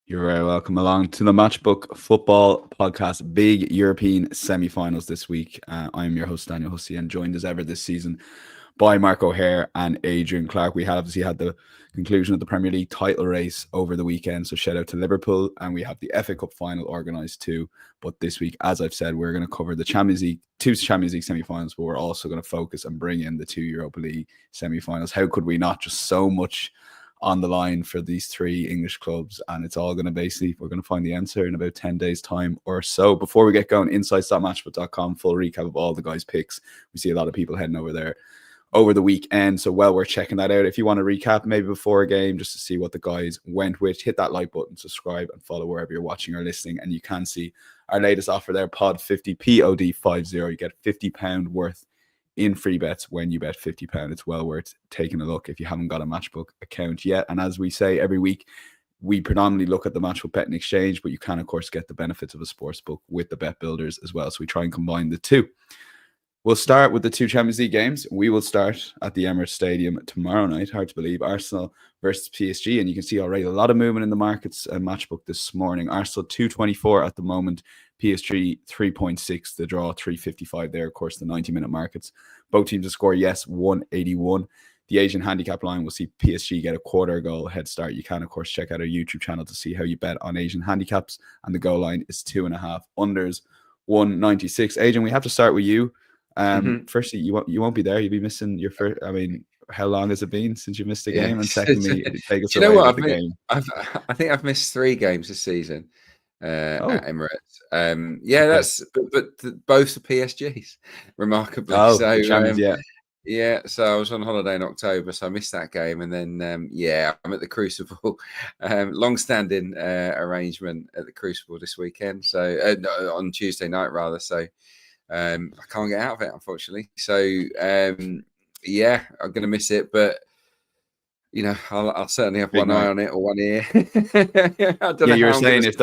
You're very welcome along to the Matchbook Football Podcast, big European semi-finals this week. I'm your host, Daniel Hussey, and joined as ever this season by Mark O'Haire and Adrian Clarke. We obviously had the conclusion of the Premier League title race over the weekend, so shout out to Liverpool, and we have the FA Cup final organised too. But this week, as I've said, we're going to cover the Champions League, two Champions League semi-finals, but we're also going to focus and bring in the two Europa League semi-finals. How could we not? Just so much on the line for these three English clubs, and it's all going to we're going to find the answer in about 10 days time or so. Before we get going, insights.matchbook.com, full recap of all the guys' picks. We see a lot of people heading over there over the weekend, so well worth checking that out. If you want to recap maybe before a game just to see what the guys went with, hit that like button, subscribe and follow wherever you're watching or listening, and you can see our latest offer there, pod50, POD50. You get £50 worth in free bets when you bet £50. It's well worth taking a look if you haven't got a Matchbook account yet. And as we say every week, we predominantly look at the Matchbook betting exchange, but you can of course get the benefits of a sports book with the bet builders as well. So we try and combine the two. We'll start with the two Champions League games. We will start at the Emirates Stadium tomorrow night. Hard to believe. Arsenal versus PSG. And you can see already a lot of movement in the markets and Matchbook this morning. Arsenal 224 at the moment. PSG 3.6. The draw 355 there. Of course, the 90-minute markets. Both teams to score, yes, 181. The Asian handicap line will see PSG get a quarter goal head start. You can, of course, check out our YouTube channel to see how you bet on Asian handicaps. And the goal line is 2.5. Unders 196. Adrian, we have to start with you. Firstly, you won't be there. You'll be missing your first. I mean, how long has it been since you missed a game? And secondly, take us away with the game. I think I've missed 3 games this season at Emirates. That's but both the PSGs, remarkably. So I was on holiday in October, so I missed that game, and then I'm at the Crucible, long-standing arrangement at the Crucible this weekend. So on Tuesday night rather. So. I can't get out of it, unfortunately. So, I'm going to miss it. But, I'll certainly have one eye on it or one ear. You were saying if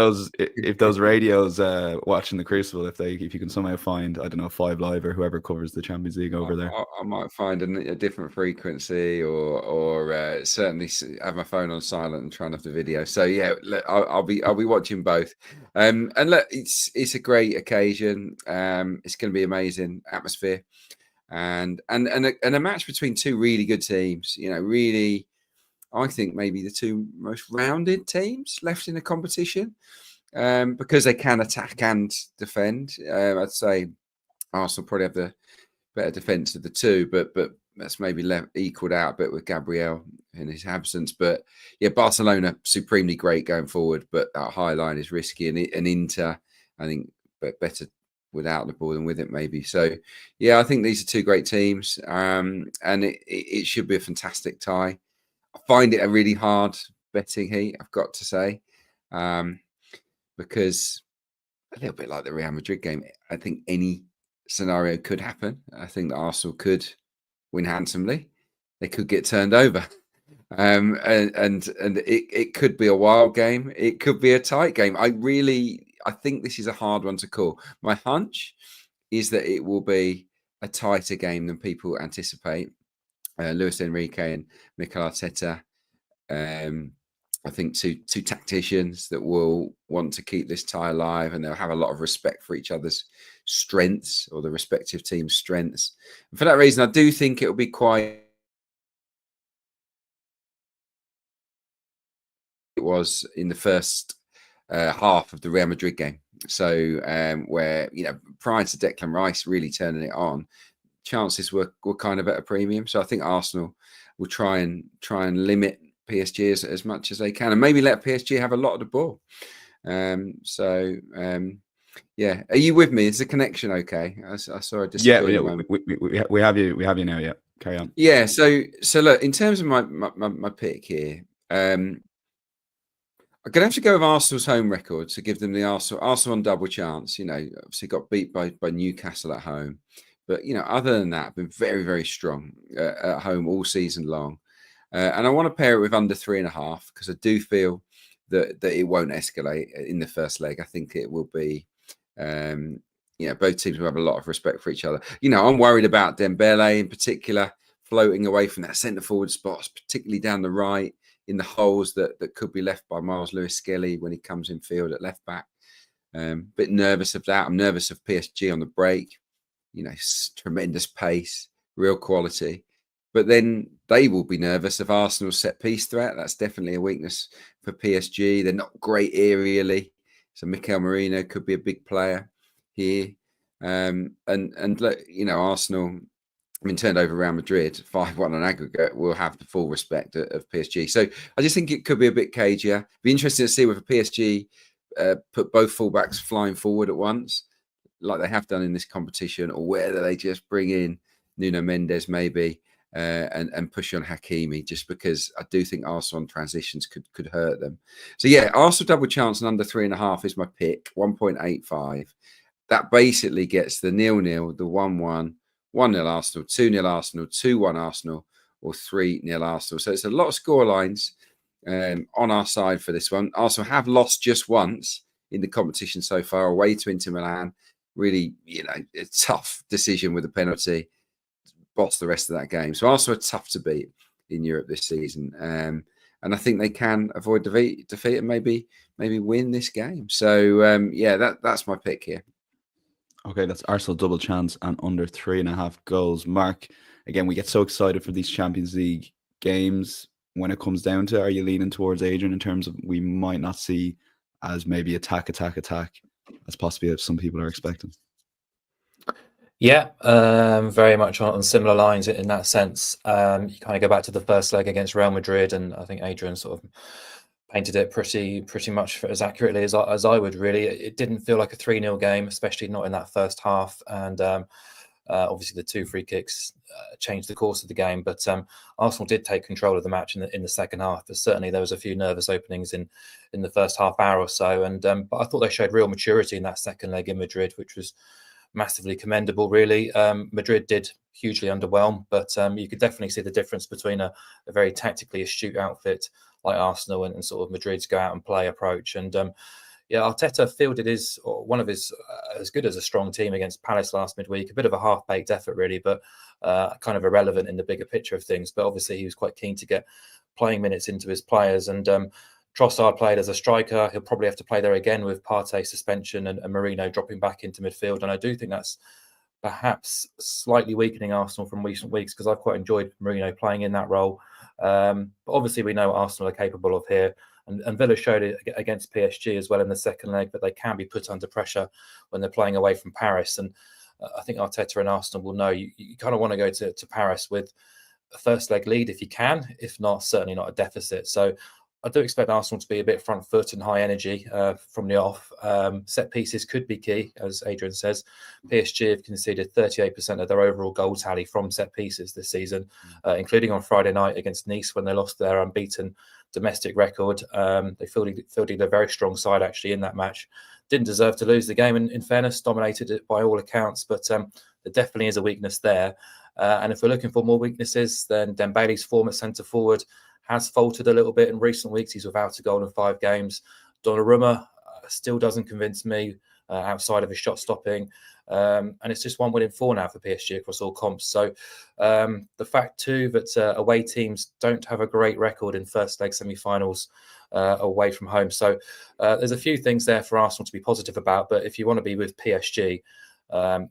those radios watching the Crucible, if you can somehow find, I don't know, 5 Live or whoever covers the Champions League over there. I might find a different frequency or certainly have my phone on silent and try and have the video. So, I'll be watching both. And look, it's a great occasion. It's going to be amazing atmosphere. And a match between two really good teams, really, I think maybe the two most rounded teams left in the competition because they can attack and defend. I'd say Arsenal probably have the better defence of the two, but that's maybe equalled out a bit with Gabriel in his absence. But Barcelona supremely great going forward, but that high line is risky, and Inter, I think, better without the ball than with it maybe. So I think these are two great teams, and it should be a fantastic tie. I find it a really hard betting heat, I've got to say, because a little bit like the Real Madrid game, I think any scenario could happen. I think that Arsenal could win handsomely. They could get turned over. And it could be a wild game. It could be a tight game. I think this is a hard one to call. My hunch is that it will be a tighter game than people anticipate. Luis Enrique and Mikel Arteta, I think two tacticians that will want to keep this tie alive, and they'll have a lot of respect for each other's strengths or the respective team's strengths. And for that reason, I do think it will be quite. It was in the first half of the Real Madrid game. So where prior to Declan Rice really turning it on, chances were kind of at a premium. So I think Arsenal will try and limit PSG as much as they can, and maybe let PSG have a lot of the ball. Are you with me? Is the connection okay? I saw a disagreement. We have you now. Yeah, carry on. Yeah. So look, in terms of my pick here, I'm gonna have to go with Arsenal's home record to give them the Arsenal on double chance. Obviously got beat by Newcastle at home. But, other than that, been very, very strong at home all season long. And I want to pair it with under 3.5 because I do feel that it won't escalate in the first leg. I think it will be, both teams will have a lot of respect for each other. I'm worried about Dembele in particular, floating away from that centre-forward spot, particularly down the right. in the holes that could be left by Miles Lewis-Skelly when he comes in field at left back. Bit nervous of that. I'm nervous of PSG on the break. Tremendous pace, real quality. But then they will be nervous of Arsenal's set-piece threat. That's definitely a weakness for PSG. They're not great aerially. So Mikel Merino could be a big player here. And look, Arsenal, turned over Real Madrid 5-1 on aggregate, will have the full respect of PSG. So I just think it could be a bit cagier. Be interesting to see whether PSG put both fullbacks flying forward at once, like they have done in this competition, or whether they just bring in Nuno Mendes maybe and push on Hakimi, just because I do think Arsenal on transitions could hurt them. So yeah, Arsenal double chance and under 3.5 is my pick, 1.85. That basically gets the 0-0, the 1-1, 1-0 Arsenal, 2-0 Arsenal, 2-1 Arsenal, or 3-0 Arsenal. So it's a lot of score lines on our side for this one. Arsenal have lost just once in the competition so far, away to Inter Milan. Really, a tough decision with a penalty. Bots the rest of that game. So Arsenal are tough to beat in Europe this season. And I think they can avoid defeat and maybe win this game. So, that's my pick here. Okay, that's Arsenal double chance and under 3.5 goals. Mark, again, we get so excited for these Champions League games. When it comes down to, are you leaning towards Adrian in terms of we might not see as maybe attack as possibly some people are expecting? Yeah, very much on similar lines in that sense. You kind of go back to the first leg against Real Madrid, and I think Adrian sort of painted it pretty much as accurately as I would. Really, it didn't feel like a 3-0 game, especially not in that first half. And obviously, the 2 free kicks changed the course of the game. But Arsenal did take control of the match in the second half. But certainly, there was a few nervous openings in the first half hour or so. And but I thought they showed real maturity in that second leg in Madrid, which was massively commendable, really. Madrid did hugely underwhelm, but you could definitely see the difference between a very tactically astute outfit like Arsenal and sort of Madrid's go out and play approach. And Arteta fielded one of his as good as a strong team against Palace last midweek. A bit of a half-baked effort, really, but kind of irrelevant in the bigger picture of things. But obviously, he was quite keen to get playing minutes into his players. And Trossard played as a striker. He'll probably have to play there again with Partey suspension and Merino dropping back into midfield. And I do think that's perhaps slightly weakening Arsenal from recent weeks, because I've quite enjoyed Merino playing in that role. But obviously, we know what Arsenal are capable of here. And Villa showed it against PSG as well in the second leg, that they can be put under pressure when they're playing away from Paris. And I think Arteta and Arsenal will know you kind of want to go to Paris with a first leg lead if you can, if not, certainly not a deficit. So I do expect Arsenal to be a bit front foot and high energy from the off. Set pieces could be key, as Adrian says. PSG have conceded 38% of their overall goal tally from set pieces this season, including on Friday night against Nice when they lost their unbeaten domestic record. They fielded a very strong side actually in that match. Didn't deserve to lose the game, in fairness, dominated it by all accounts, but there definitely is a weakness there. And if we're looking for more weaknesses, then Dembele's form at centre forward has faltered a little bit in recent weeks. He's without a goal in 5 games. Donnarumma still doesn't convince me outside of his shot stopping. And it's just 1 win in 4 now for PSG across all comps. So the fact too that away teams don't have a great record in first leg semi-finals away from home. So there's a few things there for Arsenal to be positive about. But if you want to be with PSG,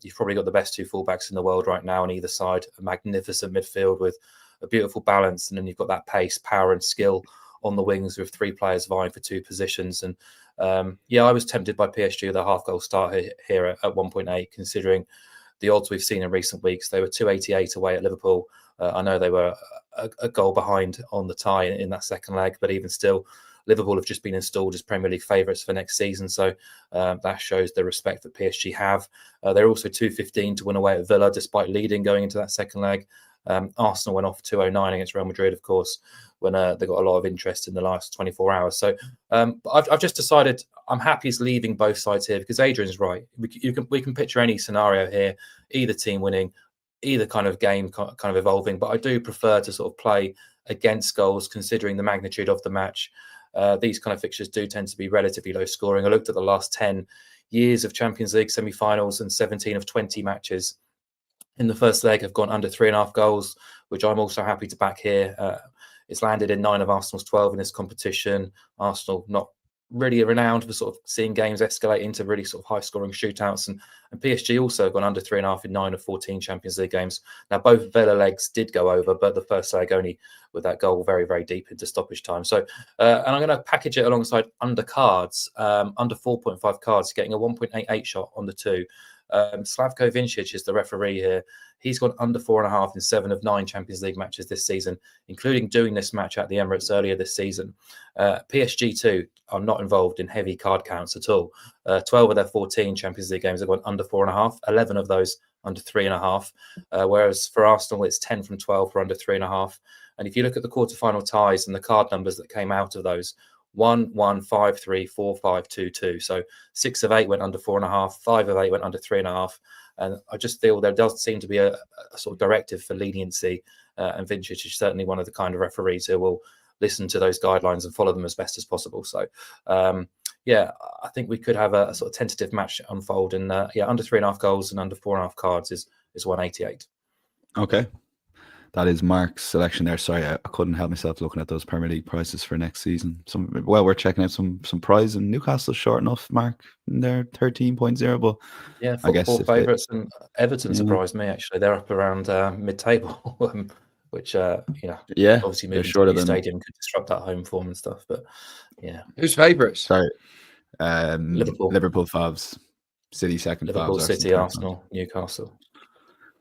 you've probably got the best 2 fullbacks in the world right now on either side. A magnificent midfield with a beautiful balance, and then you've got that pace, power and skill on the wings with 3 players vying for 2 positions. And I was tempted by PSG with a half-goal start here at 1.8, considering the odds we've seen in recent weeks. They were 288 away at Liverpool. I know they were a goal behind on the tie in that second leg, but even still, Liverpool have just been installed as Premier League favourites for next season. So that shows the respect that PSG have. They're also 215 to win away at Villa, despite leading going into that second leg. Arsenal went off 209 against Real Madrid, of course, when they got a lot of interest in the last 24 hours. So I've just decided I'm happy as leaving both sides here, because Adrian's right. We can picture any scenario here, either team winning, either kind of game kind of evolving. But I do prefer to sort of play against goals, considering the magnitude of the match. These kind of fixtures do tend to be relatively low scoring. I looked at the last 10 years of Champions League semi-finals, and 17 of 20 matches in the first leg have gone under 3.5 goals, which I'm also happy to back here. It's landed in 9 of Arsenal's 12 in this competition. Arsenal not really renowned for sort of seeing games escalate into really sort of high-scoring shootouts, and PSG also gone under 3.5 in 9 of 14 Champions League games. Now, both Villa legs did go over, but the first leg only with that goal very, very deep into stoppage time. So, and I'm going to package it alongside under cards, under 4.5 cards, getting a 1.88 shot on the 2. Slavko Vincic is the referee here. He's gone under 4.5 in 7 of 9 Champions League matches this season, including doing this match at the Emirates earlier this season. PSG too are not involved in heavy card counts at all. 12 of their 14 Champions League games have gone under 4.5, 11 of those under 3.5. Whereas for Arsenal, it's 10 from 12 for under 3.5. And if you look at the quarterfinal ties and the card numbers that came out of those, 1-1, 5-3, 4-5, 2-2. So 6 of 8 went under 4.5, 5 of 8 went under 3.5. And I just feel there does seem to be a sort of directive for leniency. And Vincic is certainly one of the kind of referees who will listen to those guidelines and follow them as best as possible. So, yeah, I think we could have a sort of tentative match unfold. And under 3.5 goals and under 4.5 cards is 188. Okay. That is Mark's selection there. Sorry, I couldn't help myself looking at those Premier League prices for next season. We're checking out some prize, and Newcastle short enough, Mark. They're 13.0, but yeah, I guess four favourites, and Everton surprised me actually. They're up around mid-table, which obviously moving to the stadium could disrupt that home form and stuff. But yeah, who's favourites? Sorry, Liverpool Favs, City second. Liverpool, Favs, City, Arsenal, Newcastle,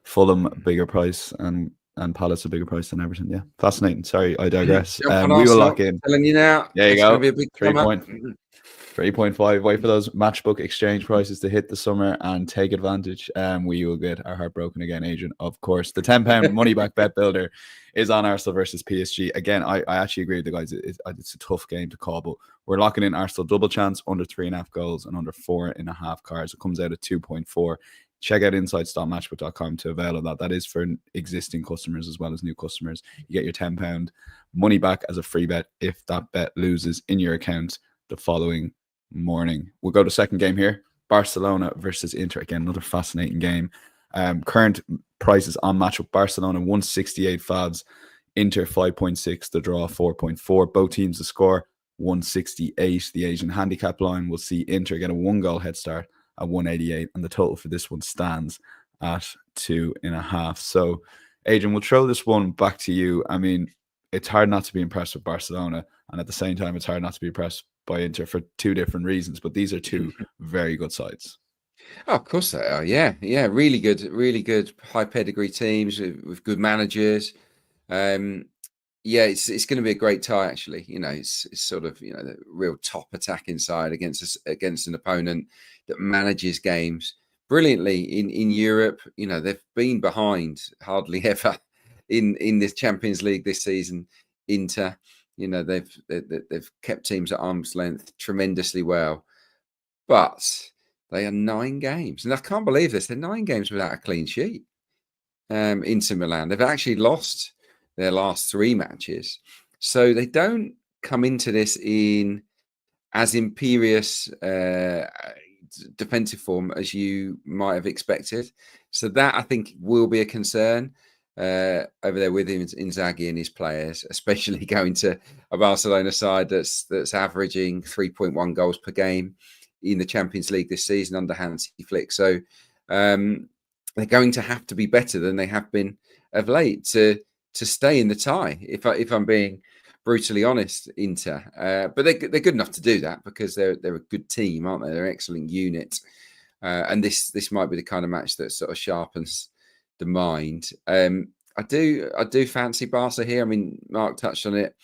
Fulham bigger price, and Palace a bigger price than Everton. Yeah, fascinating. Sorry, I digress. We will lock in. Telling you now. There you go. Be a big 3.5. Wait for those matchbook exchange prices to hit the summer and take advantage. We will get our heart broken again, Adrian. Of course, the £10 money back bet builder is on Arsenal versus PSG. Again, I actually agree with the guys. It's a tough game to call, but we're locking in Arsenal double chance under 3.5 goals and under 4.5 cards. It comes out at 2.4. Check out insights.matchbook.com to avail of that. That is for existing customers as well as new customers. You get your £10 money back as a free bet if that bet loses in your account the following morning. We'll go to second game here. Barcelona versus Inter. Again, another fascinating game. Current prices on matchup. Barcelona 168 favs. Inter 5.6. The draw 4.4. Both teams to score 168. The Asian handicap line will see Inter get a 1-goal head start at 188, and the total for this one stands at 2.5. So, Adrian, we'll throw this one back to you. I mean, it's hard not to be impressed with Barcelona, and at the same time, it's hard not to be impressed by Inter for two different reasons. But these are two very good sides. Oh, of course they are. Yeah, really good, high pedigree teams with good managers. Yeah, it's going to be a great tie. Actually, it's sort of the real top attacking side against an opponent that manages games brilliantly in Europe. They've been behind hardly ever in this Champions League this season. Inter, they've kept teams at arm's length tremendously well, but they are 9 games, and I can't believe this. They're 9 games without a clean sheet. Inter Milan, they've actually lost their last 3 matches, so they don't come into this in as imperious defensive form as you might have expected. So that, I think, will be a concern over there with Inzaghi and his players, especially going to a Barcelona side that's averaging 3.1 goals per game in the Champions League this season under Hansi Flick. So they're going to have to be better than they have been of late to stay in the tie, if I'm being brutally honest, Inter. But they're good enough to do that because they're a good team, aren't they? They're an excellent unit. And this might be the kind of match that sort of sharpens the mind. I do fancy Barca here. I mean, Mark touched on it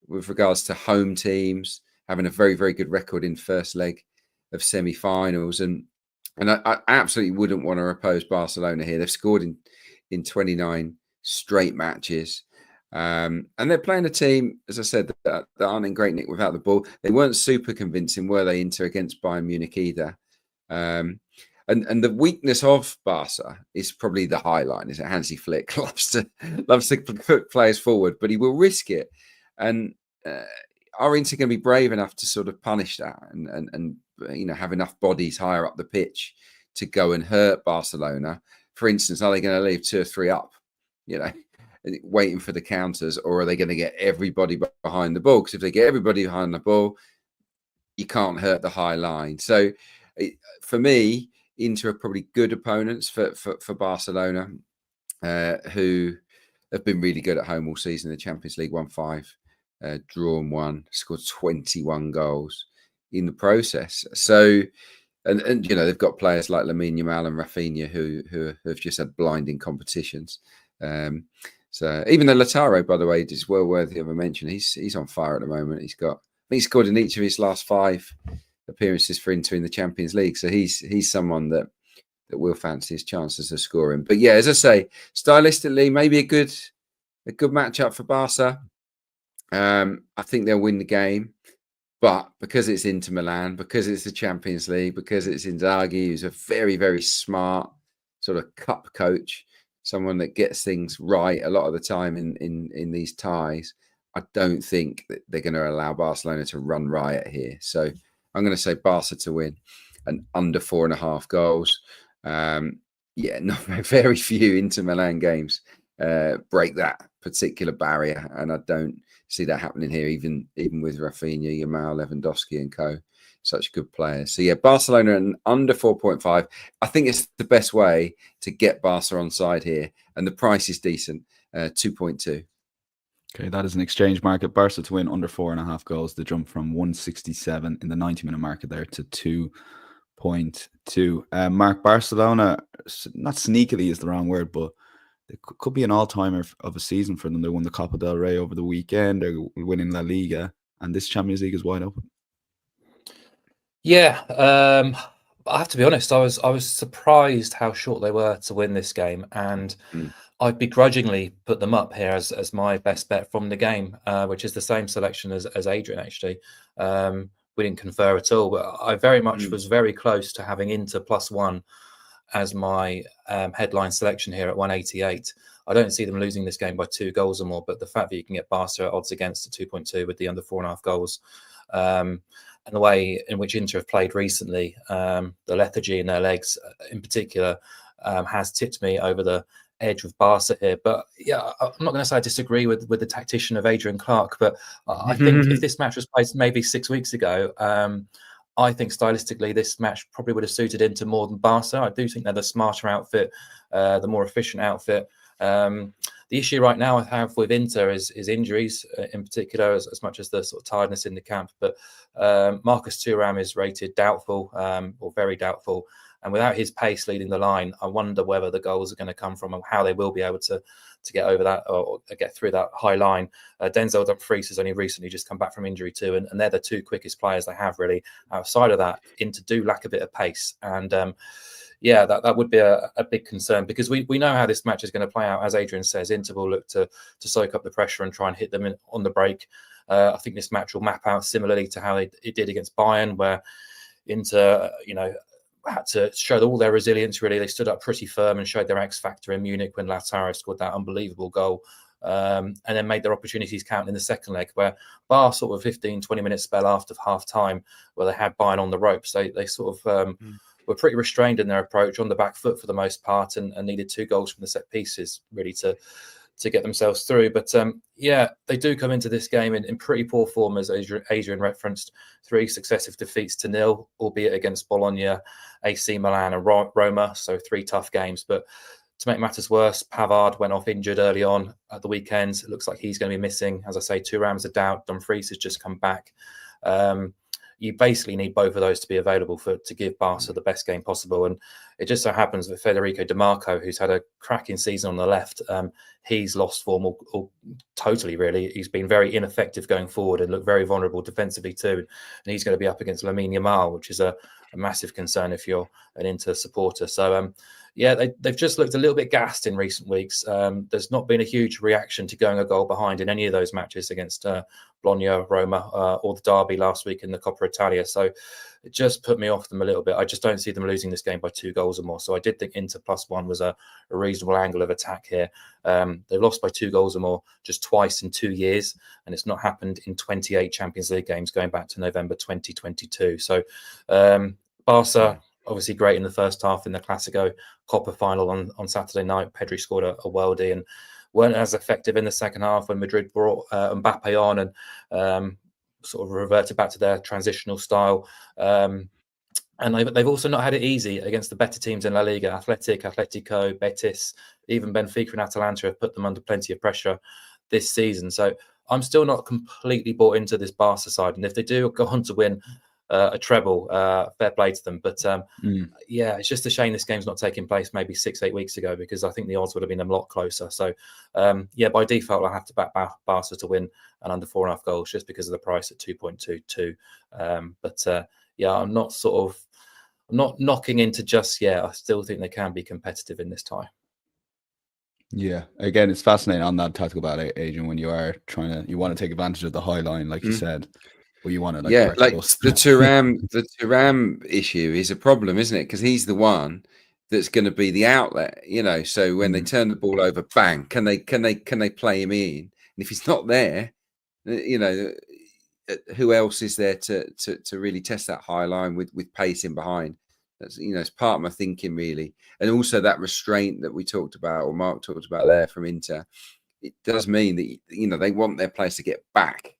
with regards to home teams having a very, very good record in first leg of semi-finals. And I absolutely wouldn't want to oppose Barcelona here. They've scored in 29 straight matches. And they're playing a team, as I said, that aren't in great nick without the ball. They weren't super convincing, were they, Inter against Bayern Munich either? And the weakness of Barca is probably the high line. Is it Hansi Flick loves to put players forward, but he will risk it. And are Inter going to be brave enough to sort of punish that and have enough bodies higher up the pitch to go and hurt Barcelona? For instance, are they going to leave 2 or 3 up? waiting for the counters, or are they going to get everybody behind the ball? Because if they get everybody behind the ball, you can't hurt the high line. So for me, Inter are probably good opponents for Barcelona, who have been really good at home all season. The Champions League won 5, drawn 1, scored 21 goals in the process. So, and you know, they've got players like Lamine Yamal and Rafinha who have just had blinding competitions. So even though Lautaro, by the way, is well worthy of a mention. He's on fire at the moment. He scored in each of his last 5 appearances for Inter in the Champions League. So he's someone that will fancy his chances of scoring. But yeah, as I say, stylistically, maybe a good matchup for Barca. I think they'll win the game. But because it's Inter Milan, because it's the Champions League, because it's Inzaghi, who's a very, very smart sort of cup coach, someone that gets things right a lot of the time in these ties, I don't think that they're going to allow Barcelona to run riot here. So I'm going to say Barca to win and under 4.5 goals. Not very few Inter Milan games break that particular barrier, and I don't see that happening here, even with Rafinha, Yamal, Lewandowski and co. Such good players. So yeah, Barcelona and under 4.5. I think it's the best way to get Barca on side here, and the price is decent, 2.2. Okay, that is an exchange market. Barca to win under 4.5 goals. The jump from 167 in the 90-minute market there to 2.2. Mark, Barcelona, not sneakily is the wrong word, but it could be an all-timer of a season for them. They won the Copa del Rey over the weekend. They're winning La Liga, and this Champions League is wide open. Yeah, I have to be honest. I was surprised how short they were to win this game, and I begrudgingly put them up here as my best bet from the game, which is the same selection as Adrian. Actually, we didn't confer at all, but I very much was very close to having Inter +1 as my headline selection here at 188. I don't see them losing this game by 2 goals or more, but the fact that you can get Barca at odds against at 2.2 with the under 4.5 goals, and the way in which Inter have played recently, the lethargy in their legs in particular, has tipped me over the edge with Barca here. But yeah, I'm not going to say I disagree with the tactician of Adrian Clarke, but I think if this match was played maybe 6 weeks ago, I think stylistically this match probably would have suited Inter more than Barca. I do think they're the smarter outfit, the more efficient outfit. The issue right now I have with Inter is injuries, in particular, as much as the sort of tiredness in the camp. But Marcus Thuram is rated doubtful, or very doubtful. And without his pace leading the line, I wonder whether the goals are going to come from and how they will be able to get over that or get through that high line. Denzel Dumfries has only recently just come back from injury too, and they're the 2 quickest players they have really. Outside of that, Inter do lack a bit of pace. And that would be a big concern, because we know how this match is going to play out. As Adrian says, Inter will look to soak up the pressure and try and hit them on the break. I think this match will map out similarly to how it did against Bayern, where Inter, had to show all their resilience, really. They stood up pretty firm and showed their X factor in Munich when Lautaro scored that unbelievable goal, and then made their opportunities count in the second leg, where bar sort of 15-20 minute spell after half time where they had Bayern on the ropes. They sort of were pretty restrained in their approach, on the back foot for the most part, and needed 2 goals from the set pieces really to get themselves through. But they do come into this game in pretty poor form, as Adrian referenced. 3 successive defeats to 0, albeit against Bologna, AC Milan and Roma, so 3 tough games. But to make matters worse, Pavard went off injured early on at the weekend. It looks like he's going to be missing. As I say, Thuram's a doubt. Dumfries has just come back. You basically need both of those to be available to give Barca the best game possible. And it just so happens that Federico Di Marco, who's had a cracking season on the left, he's lost form totally, really. He's been very ineffective going forward and looked very vulnerable defensively too. And he's going to be up against Lamine Yamal, which is a massive concern if you're an Inter supporter. So, they've just looked a little bit gassed in recent weeks. There's not been a huge reaction to going a goal behind in any of those matches against Bologna, Roma, or the derby last week in the Coppa Italia. So it just put me off them a little bit. I just don't see them losing this game by 2 goals or more. So I did think Inter +1 was a reasonable angle of attack here. They've lost by 2 goals or more just twice in 2 years, and it's not happened in 28 Champions League games going back to November 2022. So Barca, obviously great in the first half in the Classico Coppa final on Saturday night. Pedri scored a worldie, and weren't as effective in the second half when Madrid brought Mbappe on and sort of reverted back to their transitional style. And they've also not had it easy against the better teams in La Liga. Atletico, Betis, even Benfica and Atalanta have put them under plenty of pressure this season. So I'm still not completely bought into this Barca side. And if they do go on to win a treble, fair play to them. But yeah, it's just a shame this game's not taking place maybe 6-8 weeks ago, because I think the odds would have been a lot closer. So yeah, by default, I have to back Barca to win and under 4.5 goals just because of the price at 2.22. But yeah, I'm not knocking into just yet. I still think they can be competitive in this tie. Yeah, again, it's fascinating on that tactical bet, Adrian, when you want to take advantage of the high line, like you said, but you want to the Thuram issue is a problem, isn't it? Because he's the one that's going to be the outlet, So when they turn the ball over, bang, can they play him in? And if he's not there, who else is there to really test that high line with pace in behind? That's it's part of my thinking, really. And also that restraint that we talked about, or Mark talked about there from Inter, it does mean that they want their players to get back.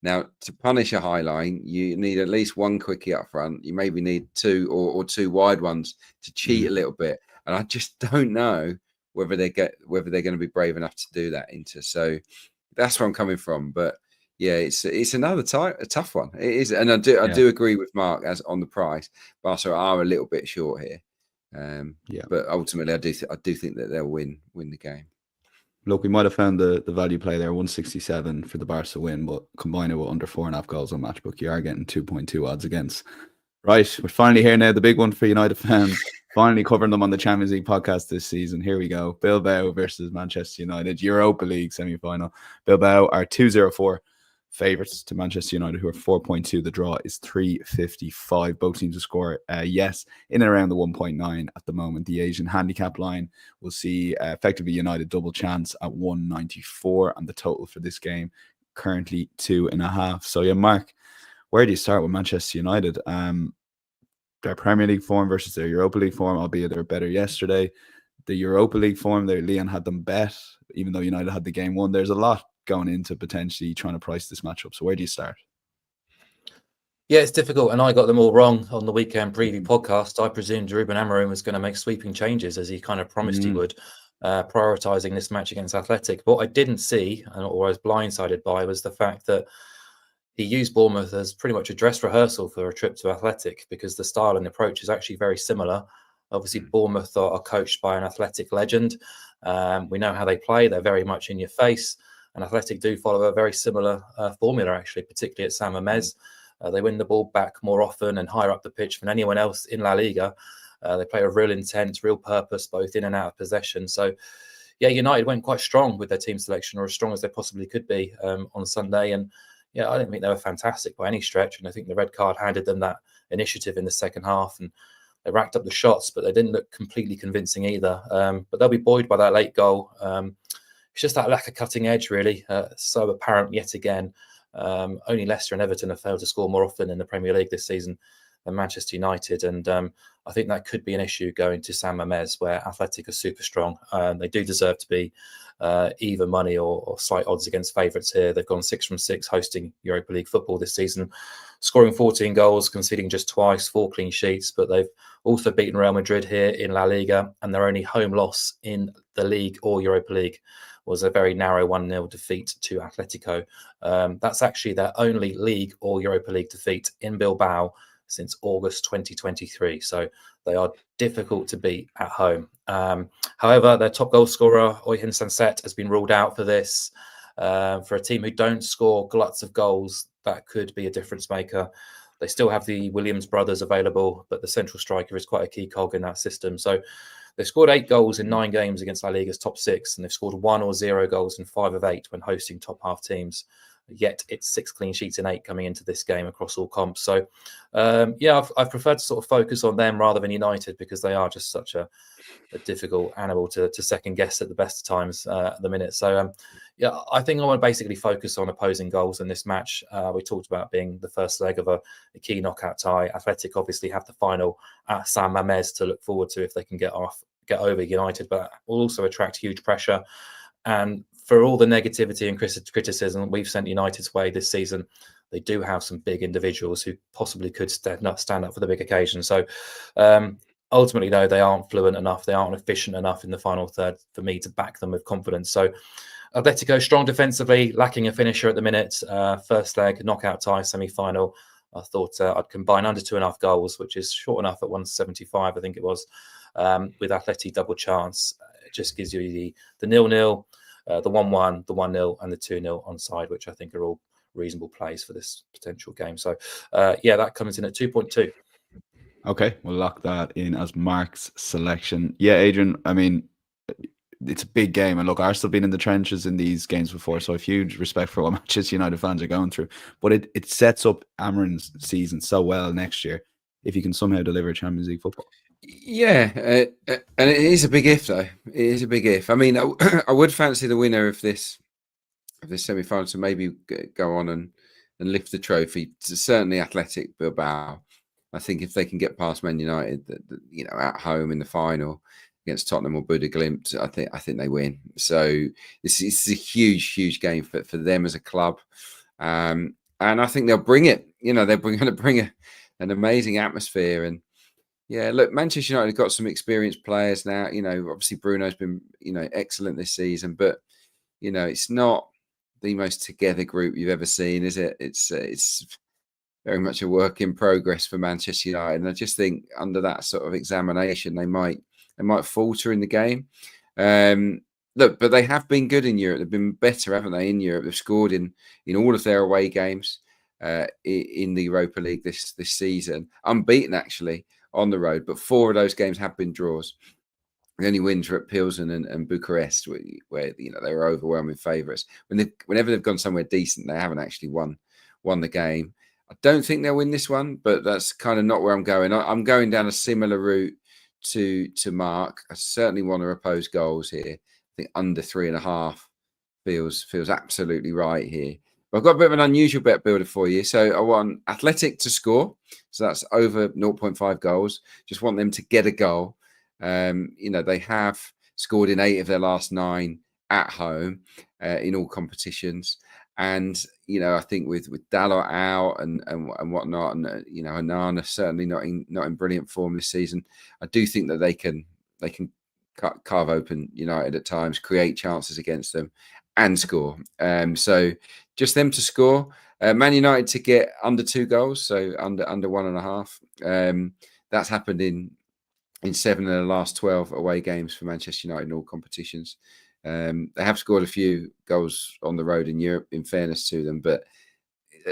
Now, to punish a high line, you need at least one quickie up front. You maybe need two or two wide ones to cheat a little bit. And I just don't know whether they're going to be brave enough to do that, Inter. So that's where I'm coming from. But yeah, it's another a tough one. It is, and I do agree with Mark as on the price. Barca are a little bit short here, but ultimately I do think that they'll win the game. Look, we might have found the value play there, 167 for the Barca win, but combine it with under 4.5 goals on Matchbook, you are getting 2.2 odds against. Right, we're finally here now. The big one for United fans, finally covering them on the Champions League podcast this season. Here we go. Bilbao versus Manchester United, Europa League semi-final. Bilbao are 2-0-4 favourites to Manchester United, who are 4.2. The draw is 3.55. Both teams to score, yes, in and around the 1.9 at the moment. The Asian handicap line will see effectively United double chance at 1.94, and the total for this game currently 2.5. So yeah, Mark, where do you start with Manchester United? Their Premier League form versus their Europa League form, albeit they were better yesterday. The Europa League form, Leon had them bet, even though United had the game won. There's a lot going into potentially trying to price this matchup. So where do you start? Yeah, it's difficult, and I got them all wrong on the weekend preview podcast. I presumed Ruben Amorim was going to make sweeping changes, as he kind of promised he would, prioritising this match against Athletic. What I didn't see, or I was blindsided by, was the fact that he used Bournemouth as pretty much a dress rehearsal for a trip to Athletic, because the style and approach is actually very similar. Obviously, Bournemouth are coached by an Athletic legend. We know how they play. They're very much in your face. And Athletic do follow a very similar formula, actually, particularly at San Mamés. They win the ball back more often and higher up the pitch than anyone else in La Liga. They play with real intent, real purpose, both in and out of possession. So, yeah, United went quite strong with their team selection, or as strong as they possibly could be on Sunday. And, yeah, I don't think they were fantastic by any stretch. And I think the red card handed them that initiative in the second half. And they racked up the shots, but they didn't look completely convincing either. But they'll be buoyed by that late goal. It's just that lack of cutting edge, really, so apparent yet again. Only Leicester and Everton have failed to score more often in the Premier League this season than Manchester United. And I think that could be an issue going to San Mamés, where Athletic are super strong. They do deserve to be even money or slight odds against favourites here. They've gone 6 from 6 hosting Europa League football this season, scoring 14 goals, conceding just twice, 4 clean sheets. But they've also beaten Real Madrid here in La Liga, and their only home loss in the league or Europa League was a very narrow 1-0 defeat to Atletico. That's actually their only league or Europa League defeat in Bilbao since August 2023. So they are difficult to beat at home. However, their top goal scorer, O'Haire and Adrian, has been ruled out for this. For a team who don't score gluts of goals, that could be a difference maker. They still have the Williams brothers available, but the central striker is quite a key cog in that system. So they've scored 8 goals in 9 games against La Liga's top 6, and they've scored 1 or 0 goals in 5 of 8 when hosting top half teams. Yet it's 6 clean sheets in 8 coming into this game across all comps. So, yeah, I've preferred to sort of focus on them rather than United, because they are just such a difficult animal to second guess at the best of times at the minute. So, yeah, I think I want to basically focus on opposing goals in this match. We talked about being the first leg of a key knockout tie. Athletic obviously have the final at San Mamés to look forward to if they can get over United, but will also attract huge pressure. And for all the negativity and criticism we've sent United's way this season, they do have some big individuals who possibly could stand up for the big occasion. So ultimately, no, they aren't fluent enough. They aren't efficient enough in the final third for me to back them with confidence. So Atletico strong defensively, lacking a finisher at the minute. First leg, knockout tie, semi-final. I thought I'd combine under 2.5 goals, which is short enough at 175, I think it was, with Atleti double chance. It just gives you the 0-0, the 1-1, the 1-0, and the 2-0 onside, which I think are all reasonable plays for this potential game. So, that comes in at 2.2. Okay, we'll lock that in as Mark's selection. Yeah, Adrian, I mean, it's a big game. And look, Arsenal been in the trenches in these games before, so I have huge respect for what Manchester United fans are going through. But it sets up Amarin's season so well next year if he can somehow deliver Champions League football. Yeah, and it is a big if, though. It is a big if. I mean, I would fancy the winner of this semi-final to maybe go on and lift the trophy. Certainly, Athletic Bilbao. I think if they can get past Man United, at home in the final against Tottenham or Bodo Glimt, I think they win. So this is a huge game for them as a club, and I think they'll bring it. They're going to bring an amazing atmosphere. And yeah, look, Manchester United have got some experienced players now. Obviously Bruno's been excellent this season, but it's not the most together group you've ever seen, is it? It's very much a work in progress for Manchester United, and I just think under that sort of examination, they might falter in the game. Look, but they have been good in Europe. They've been better, haven't they? In Europe, they've scored in all of their away games in the Europa League this season, unbeaten actually on the road. But 4 of those games have been draws. The only wins were at Pilsen and Bucharest, where they were overwhelming favourites. Whenever they've gone somewhere decent, they haven't actually won the game. I don't think they'll win this one, but that's kind of not where I'm going. I'm going down a similar route to Mark. I certainly want to oppose goals here. I think under 3.5 feels absolutely right here. But I've got a bit of an unusual bet builder for you. So I want Athletic to score. So that's over 0.5 goals. Just want them to get a goal. They have scored in 8 of their last 9 at home in all competitions. And I think with Dalot out and whatnot, and Onana certainly not in brilliant form this season, I do think that they can carve open United at times, create chances against them, and score. So just them to score. Man United to get under 2 goals, so under 1.5. That's happened in 7 of the last 12 away games for Manchester United in all competitions. They have scored a few goals on the road in Europe, in fairness to them, but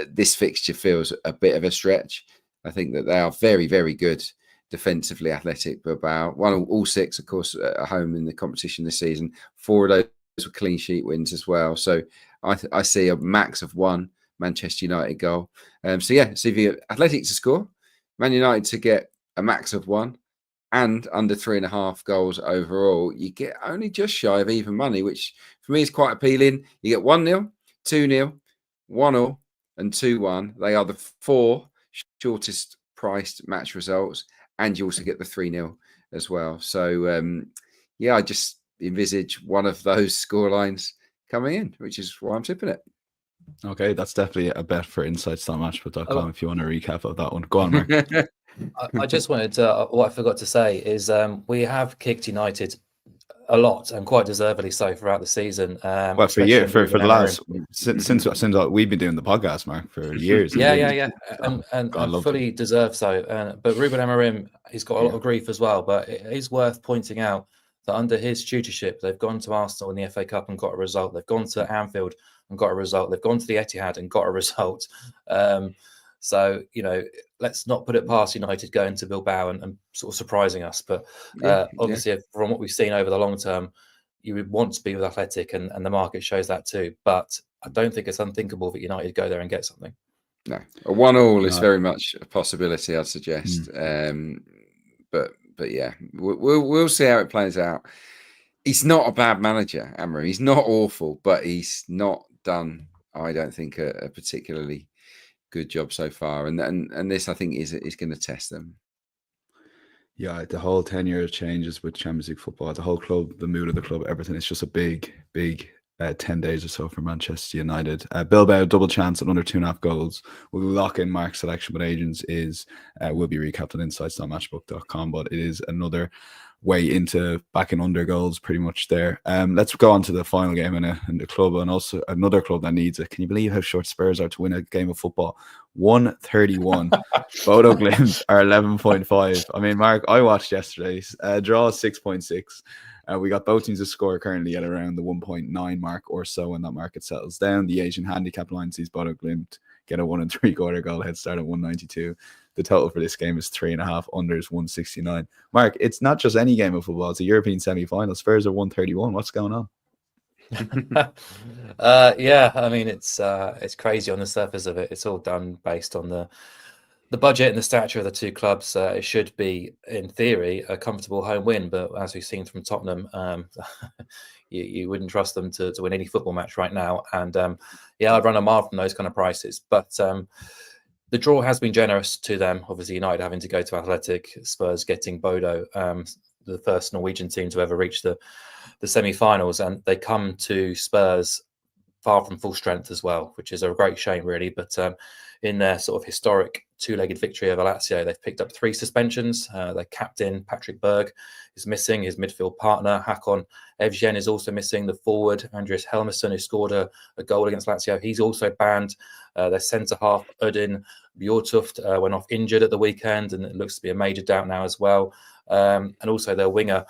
this fixture feels a bit of a stretch. I think that they are very, very good defensively, Athletic Bilbao. Won all 6, of course, at home in the competition this season. 4 of those were clean sheet wins as well. So I see a max of 1 Manchester United goal. So if you Athletic to score, Man United to get a max of 1, and under 3.5 goals overall, you get only just shy of even money, which for me is quite appealing. You get 1-0, 2-0, 1-0, and 2-1. They are the 4 shortest priced match results, and you also get the 3-0 as well. So, I just envisage one of those scorelines coming in, which is why I'm tipping it. Okay, that's definitely a bet for insights.matchbook.com if you want a recap of that one. Go on, Mark. I just wanted to, what I forgot to say is we have kicked United a lot, and quite deservedly so, throughout the season. Well, for the last since we've been doing the podcast, Mark, for years. Yeah, and fully deserved so. But Ruben Amorim, he's got a lot of grief as well. But it is worth pointing out that under his tutorship, they've gone to Arsenal in the FA Cup and got a result. They've gone to Anfield and got a result. They've gone to the Etihad and got a result. So, let's not put it past United going to Bilbao and sort of surprising us. But obviously, from what we've seen over the long term, you would want to be with Athletic, and the market shows that too. But I don't think it's unthinkable that United go there and get something. No, a 1-1 is very much a possibility, I'd suggest. But yeah, we'll see how it plays out. He's not a bad manager, Amorim. He's not awful, but he's not done, I don't think, a particularly good job so far, and this I think is going to test them. Yeah, the whole 10 years changes with Champions League football. The whole club, the mood of the club, everything. It's just a big 10 days or so for Manchester United. Bilbao double chance at under 2.5 goals. We'll lock in Mark's selection, but Adrian's is will be recapped on insights.matchbook.com. But it is another way into backing under goals pretty much there. Let's go on to the final game in the club, and also another club that needs it. Can you believe how short Spurs are to win a game of football? 131. Bodo Glimt are 11.5. I mean, Mark, I watched yesterday's draw 6.6. We got both teams to score currently at around the 1.9 mark or so when that market settles down. The Asian handicap line sees Bodo Glimt get a 1 3/4 goal head start at 192. The total for this game is 3.5, unders 169. Mark, it's not just any game of football, it's a European semi-final. Spurs are 131. What's going on? Yeah, I mean, it's crazy on the surface of it. It's all done based on the budget and the stature of the two clubs. It should be, in theory, a comfortable home win, but as we've seen from Tottenham, you wouldn't trust them to win any football match right now. And yeah, I'd run a mile from those kind of prices. But the draw has been generous to them. Obviously, United having to go to Athletic, Spurs getting Bodo, the first Norwegian team to ever reach the semi-finals, and they come to Spurs far from full strength as well, which is a great shame, really. But in their sort of historic two-legged victory over Lazio, they've picked up 3 suspensions. Their captain, Patrick Berg, is missing. His midfield partner, Hakon Evgen, is also missing. The forward, Andreas Helmerson, who scored a goal against Lazio, he's also banned. Their centre-half, Udin Bjortuft, went off injured at the weekend, and it looks to be a major doubt now as well. And also their winger,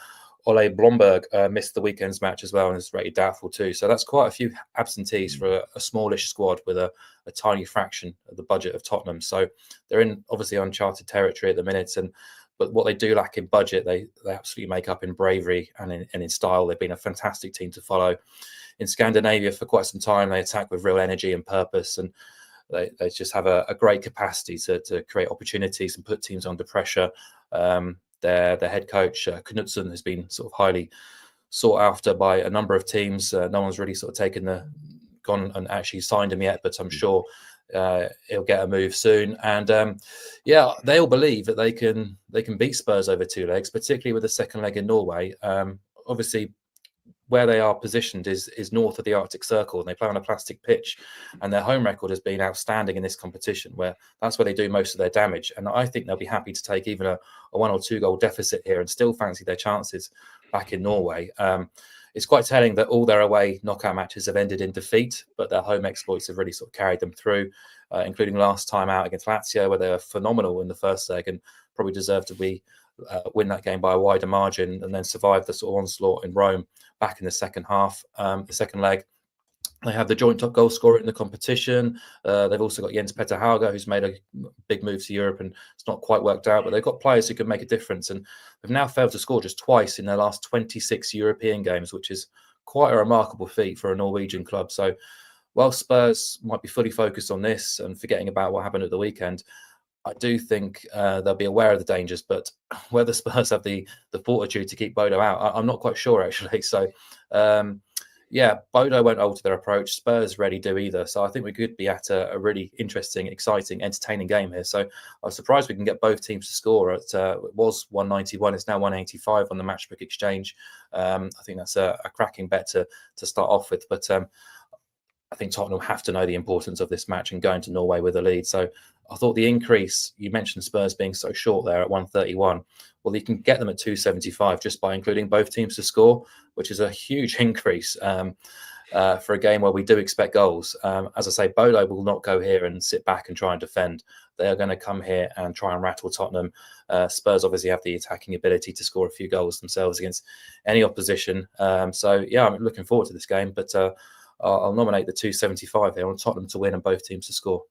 Ole Blomberg, missed the weekend's match as well and is rated doubtful too. So that's quite a few absentees for a smallish squad with a tiny fraction of the budget of Tottenham. So they're in obviously uncharted territory at the minute. But what they do lack in budget, they absolutely make up in bravery and in style. They've been a fantastic team to follow. In Scandinavia for quite some time, they attack with real energy and purpose, and they just have a great capacity to create opportunities and put teams under pressure. Their head coach, Knudsen, has been sort of highly sought after by a number of teams. No one's really sort of gone and actually signed him yet, but I'm sure he'll get a move soon. And yeah, they all believe that they can beat Spurs over 2 legs, particularly with the second leg in Norway. Obviously, where they are positioned is north of the Arctic Circle, and they play on a plastic pitch, and their home record has been outstanding in this competition, where that's where they do most of their damage. And I think they'll be happy to take even a 1 or 2 goal deficit here and still fancy their chances back in Norway. It's quite telling that all their away knockout matches have ended in defeat, but their home exploits have really sort of carried them through, including last time out against Lazio, where they were phenomenal in the first leg and probably deserved to win that game by a wider margin, and then survive the sort of onslaught in Rome back in the second half. The second leg, they have the joint top goal scorer in the competition. They've also got Jens Petter Hauge, who's made a big move to Europe, and it's not quite worked out, but they've got players who can make a difference. And they've now failed to score just twice in their last 26 European games, which is quite a remarkable feat for a Norwegian club. So while Spurs might be fully focused on this and forgetting about what happened at the weekend, I do think they'll be aware of the dangers, but whether Spurs have the fortitude to keep Bodo out, I'm not quite sure, actually. So, yeah, Bodo won't alter their approach. Spurs rarely do either. So I think we could be at a really interesting, exciting, entertaining game here. So I was surprised we can get both teams to score. It was 191. It's now 185 on the Matchbook exchange. I think that's a cracking bet to start off with. But I think Tottenham have to know the importance of this match and going to Norway with a lead. So I thought the increase, you mentioned Spurs being so short there at 131. Well, you can get them at 275 just by including both teams to score, which is a huge increase for a game where we do expect goals. As I say, Bodo will not go here and sit back and try and defend. They are going to come here and try and rattle Tottenham. Spurs obviously have the attacking ability to score a few goals themselves against any opposition. So, yeah, I'm looking forward to this game, but I'll nominate the 275 here on Tottenham to win and both teams to score.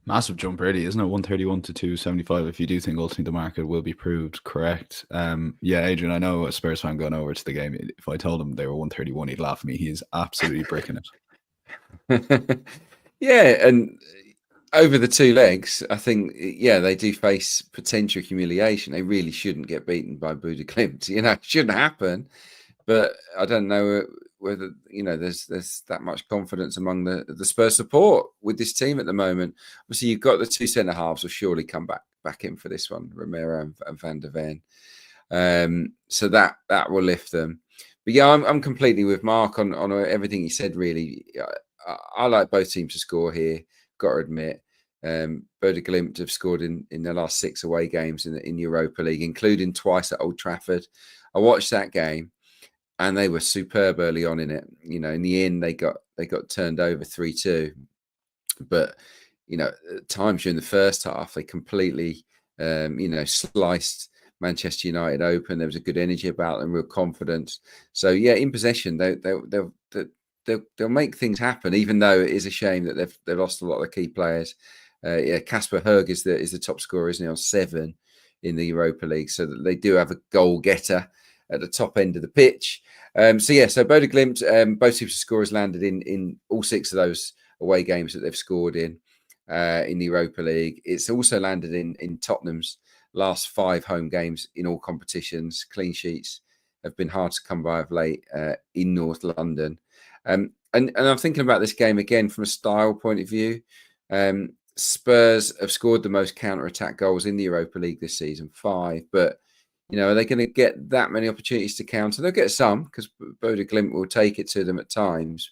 Massive jump, really, isn't it? 131 to 275. If you do think ultimately the market will be proved correct. Yeah, Adrian, I know a Spurs fan going over to the game. If I told him they were 131, he'd laugh at me. He's absolutely bricking it. Yeah, and over the 2 legs, I think, yeah, they do face potential humiliation. They really shouldn't get beaten by Bodo Glimt. You know, it shouldn't happen. But I don't know whether there's that much confidence among the Spurs support with this team at the moment. Obviously, you've got the two centre halves will surely come back in for this one, Romero and Van der Ven. So that will lift them. But yeah, I'm completely with Mark on everything he said. Really, I like both teams to score here. Got to admit, Bodo Glimt have scored in their last 6 away games in Europa League, including twice at Old Trafford. I watched that game, and they were superb early on in it. In the end, they got turned over 3-2. But at times during the first half, they completely sliced Manchester United open. There was a good energy about them, real confidence. So yeah, in possession, they'll make things happen. Even though it is a shame that they've lost a lot of the key players. Kasper Høeg is the top scorer, isn't he, on 7 in the Europa League? So that they do have a goal getter at the top end of the pitch. So Bodo Glimt, both teams' scorers landed in all 6 of those away games that they've scored in the Europa League. It's also landed in Tottenham's last 5 home games in all competitions. Clean sheets have been hard to come by of late in North London. And I'm thinking about this game again from a style point of view. Spurs have scored the most counter-attack goals in the Europa League this season, 5. But, are they going to get that many opportunities to counter? They'll get some, because Bodo Glimt will take it to them at times.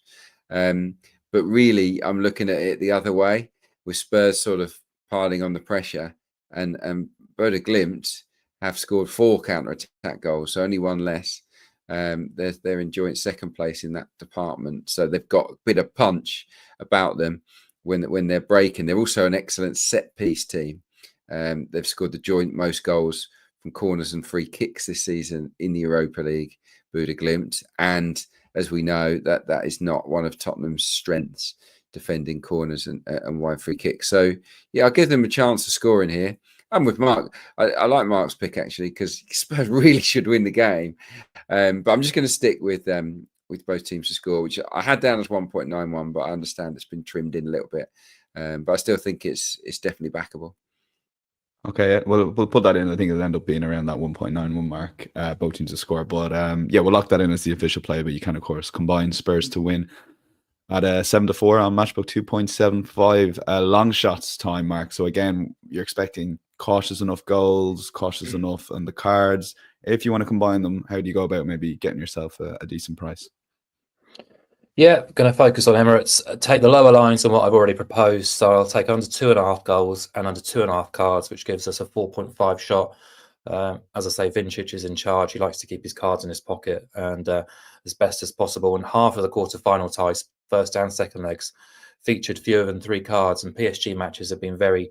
But really, I'm looking at it the other way, with Spurs sort of piling on the pressure. And Bodo Glimt have scored 4 counter-attack goals, so only 1 less. They're in joint second place in that department, so they've got a bit of punch about them when they're breaking. They're also an excellent set-piece team. They've scored the joint most goals from corners and free kicks this season in the Europa League, Bodo Glimt. And as we know, that is not one of Tottenham's strengths, defending corners and wide free kicks. So, yeah, I'll give them a chance to score in here. I'm with Mark. I like Mark's pick, actually, because Spurs really should win the game. But I'm just going to stick with both teams to score, which I had down as 1.91, but I understand it's been trimmed in a little bit. But I still think it's definitely backable. Okay, well, we'll put that in. I think it'll end up being around that 1.91 mark, both teams to score. But we'll lock that in as the official play. But you can, of course, combine Spurs to win at 7-4 on Matchbook 2.75. Long shots time, Mark. So again, you're expecting cautious enough goals, cautious enough on the cards. If you want to combine them, how do you go about maybe getting yourself a decent price? Yeah, going to focus on Emirates. Take the lower lines on what I've already proposed. So I'll take under 2.5 goals and under 2.5 cards, which gives us a 4.5 shot. As I say, Vincic is in charge. He likes to keep his cards in his pocket and as best as possible. And half of the quarter-final ties, first and second legs, featured fewer than 3 cards. And PSG matches have been very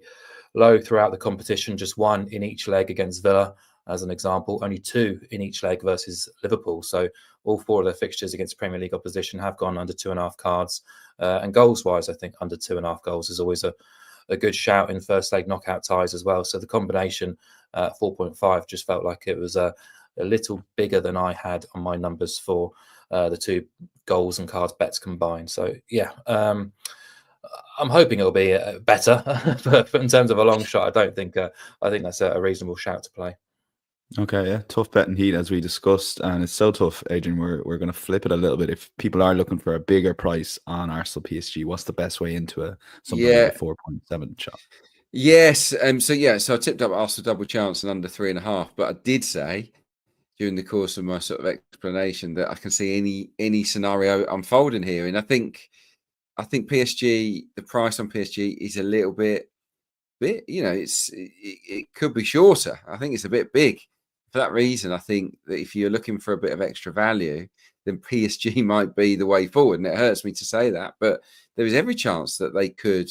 low throughout the competition. Just 1 in each leg against Villa, as an example. Only 2 in each leg versus Liverpool. So all 4 of their fixtures against Premier League opposition have gone under 2.5 cards. And goals-wise, I think under 2.5 goals is always a good shout in first leg knockout ties as well. So the combination 4.5 just felt like it was a little bigger than I had on my numbers for the 2 goals and cards bets combined. So yeah, I'm hoping it'll be better, but in terms of a long shot, I think that's a reasonable shout to play. Okay, yeah, tough betting heat as we discussed, and it's so tough, Adrian. We're going to flip it a little bit. If people are looking for a bigger price on Arsenal PSG, what's the best way into something like a 4.7 shot? Yes, so I tipped up Arsenal double chance and under 3.5, but I did say during the course of my sort of explanation that I can see any scenario unfolding here, and I think PSG, the price on PSG is a little bit, it could be shorter. I think it's a bit big. For that reason, I think that if you're looking for a bit of extra value, then PSG might be the way forward. And it hurts me to say that, but there is every chance that they could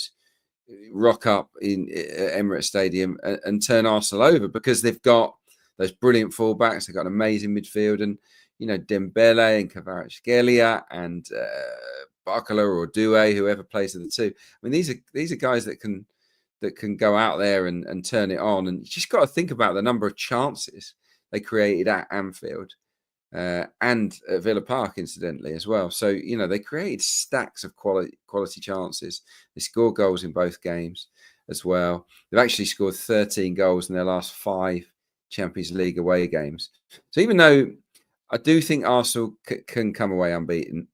rock up in Emirates Stadium and turn Arsenal over, because they've got those brilliant fullbacks. They've got an amazing midfield, and Dembele and Kvaratskhelia and Barcola or Doué, whoever plays of the 2. I mean, these are guys that can go out there and turn it on. And you just got to think about the number of chances they created at Anfield and at Villa Park, incidentally, as well. So, they created stacks of quality chances. They scored goals in both games as well. They've actually scored 13 goals in their last 5 Champions League away games. So even though I do think Arsenal can come away unbeaten.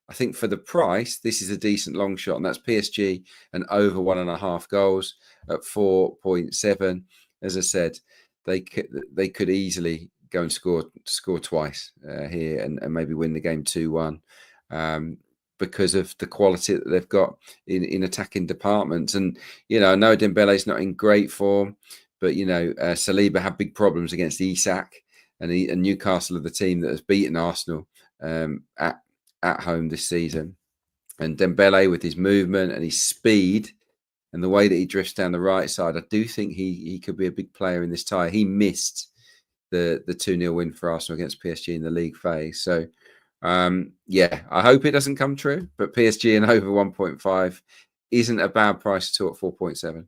I think for the price, this is a decent long shot, and that's PSG and over 1.5 goals at 4.7. As I said, they could easily go and score twice here and maybe win the game 2-1 because of the quality that they've got in attacking departments. And I know Dembele's not in great form, but Saliba had big problems against Isak, and Newcastle are the team that has beaten Arsenal at home this season. And Dembele, with his movement and his speed and the way that he drifts down the right side, I do think he could be a big player in this tie. He missed the 2-0 win for Arsenal against PSG in the league phase. So, I hope it doesn't come true. But PSG and over 1.5 isn't a bad price at all at 4.7.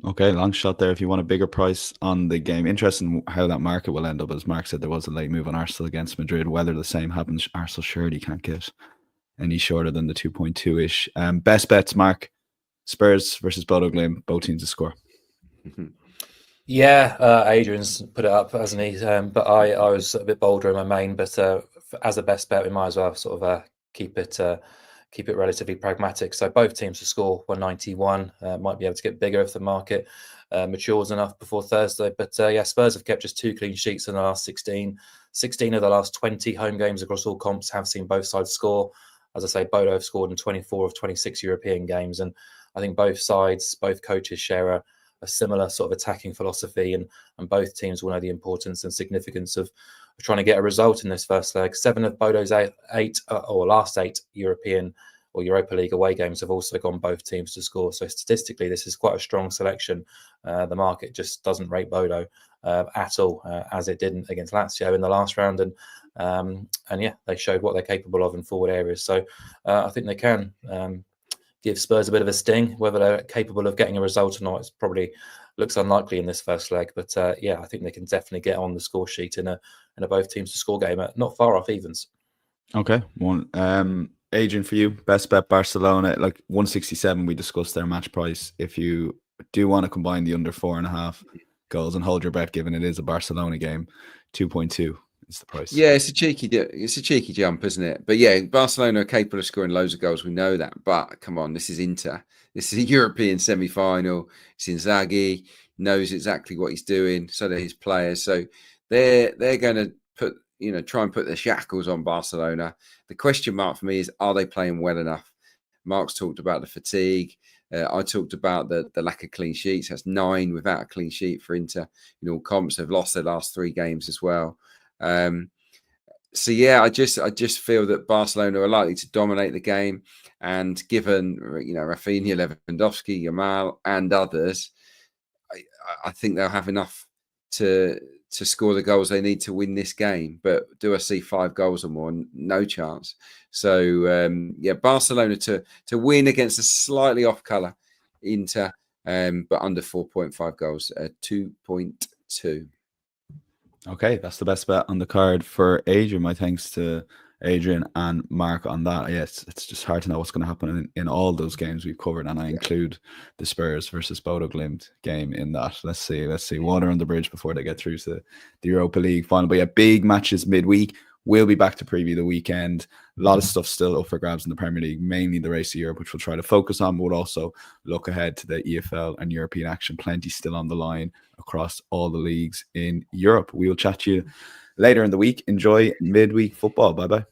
Okay, long shot there if you want a bigger price on the game. Interesting how that market will end up. As Mark said, there was a late move on Arsenal against Madrid. Whether the same happens, Arsenal surely can't get any shorter than the 2.2-ish. Best bets, Mark. Spurs versus Bodo Glimt, both teams to score. Yeah, Adrian's put it up, hasn't he? But I was a bit bolder in my main, but as a best bet, we might as well sort of keep it relatively pragmatic. So both teams to score 191. Might be able to get bigger if the market matures enough before Thursday. But Spurs have kept just 2 clean sheets in the last 16. 16 of the last 20 home games across all comps have seen both sides score. As I say, Bodo have scored in 24 of 26 European games. And I think both sides, both coaches share a similar sort of attacking philosophy, and both teams will know the importance and significance of trying to get a result in this first leg. 7 of Bodo's last 8 European or Europa League away games have also gone both teams to score. So statistically, this is quite a strong selection. The market just doesn't rate Bodo at all, as it didn't against Lazio in the last round. And they showed what they're capable of in forward areas. So I think they can give Spurs a bit of a sting. Whether they're capable of getting a result or not, it probably looks unlikely in this first leg. But I think they can definitely get on the score sheet in a both teams to score game, not far off evens. Okay, Adrian, for you, best bet Barcelona, like 167. We discussed their match price. If you do want to combine the under 4.5 goals and hold your bet, given it is a Barcelona game, 2.2 is the price. Yeah, it's a cheeky jump, isn't it? But yeah, Barcelona are capable of scoring loads of goals. We know that. But come on, this is Inter. This is a European semi-final. It's Inzaghi, knows exactly what he's doing. So do his players. So they're going to try and put the shackles on Barcelona. The question mark for me is, are they playing well enough? Mark's talked about the fatigue. I talked about the lack of clean sheets. That's 9 without a clean sheet for Inter. Comps have lost their last 3 games as well. I just feel that Barcelona are likely to dominate the game, and given Rafinha, Lewandowski, Yamal, and others, I think they'll have enough to score the goals they need to win this game. But do I see 5 goals or more? No chance. So Barcelona to win against a slightly off colour Inter, but under 4.5 goals, 2.2. Okay, that's the best bet on the card for Adrian. My thanks to Adrian and Mark on that. Yes, it's just hard to know what's going to happen in all those games we've covered, and I include the Spurs versus Bodo Glimt game in that. Let's see. Water on the bridge before they get through to the Europa League final. But big matches midweek. We'll be back to preview the weekend. A lot of stuff still up for grabs in the Premier League, mainly the race of Europe, which we'll try to focus on, but we'll also look ahead to the EFL and European action. Plenty still on the line across all the leagues in Europe. We will chat to you later in the week. Enjoy midweek football. Bye-bye.